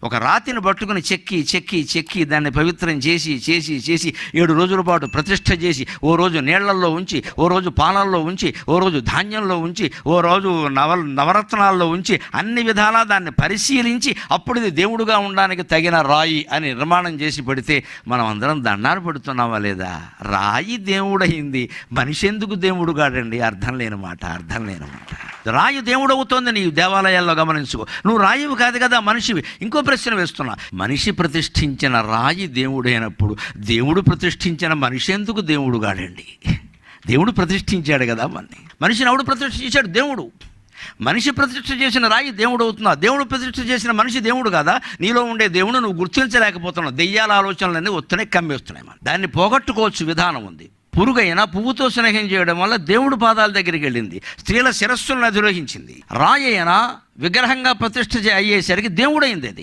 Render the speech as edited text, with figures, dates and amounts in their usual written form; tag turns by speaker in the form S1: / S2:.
S1: ఒక రాతిని పట్టుకుని చెక్కి దాన్ని పవిత్రం చేసి 7 రోజుల పాటు ప్రతిష్ఠ చేసి, ఓ రోజు నీళ్లల్లో ఉంచి, ఓ రోజు పాలల్లో ఉంచి, ఓ రోజు ధాన్యంలో ఉంచి, ఓ రోజు నవరత్నాల్లో ఉంచి, అన్ని విధాలా దాన్ని పరిశీలించి అప్పుడు ఇది దేవుడుగా ఉండడానికి తగిన రాయి అని నిర్మాణం చేసి పెడితే మనం అందరం దండాలు పెడుతున్నామా లేదా? రాయి దేవుడయింది, మనిషి ఎందుకు దేవుడు కాడండి? అర్థం లేని మాట. రాయి దేవుడు అవుతోంది నీ దేవాలయాల్లో గమనించుకో. నువ్వు రాయివి కాదు కదా, మనిషివి. ఇంకో ప్రశ్న వేస్తున్నా, మనిషి ప్రతిష్ఠించిన రాయి దేవుడైనప్పుడు దేవుడు ప్రతిష్ఠించిన మనిషి ఎందుకు దేవుడు కాడండి? దేవుడు ప్రతిష్ఠించాడు కదా మనిషిని. ఎవడు ప్రతిష్ఠించాడు? దేవుడు. మనిషి ప్రతిష్ఠ చేసిన రాయి దేవుడు అవుతున్నా, దేవుడు ప్రతిష్ఠ చేసిన మనిషి దేవుడు కదా. నీలో ఉండే దేవుడు నువ్వు గుర్తించలేకపోతున్నావు. దెయ్యాల ఆలోచనలన్నీ వస్తున్నాయి, కమ్మేస్తున్నాయి. దాన్ని పోగొట్టుకోవచ్చు, విధానం ఉంది. పురుగైనా పువ్వుతో స్నేహం చేయడం వల్ల దేవుడు పాదాల దగ్గరికి వెళ్ళింది, స్త్రీల శిరస్సులను అధిరోహించింది. రాయి అయినా విగ్రహంగా ప్రతిష్ఠ అయ్యేసరికి దేవుడైంది అది.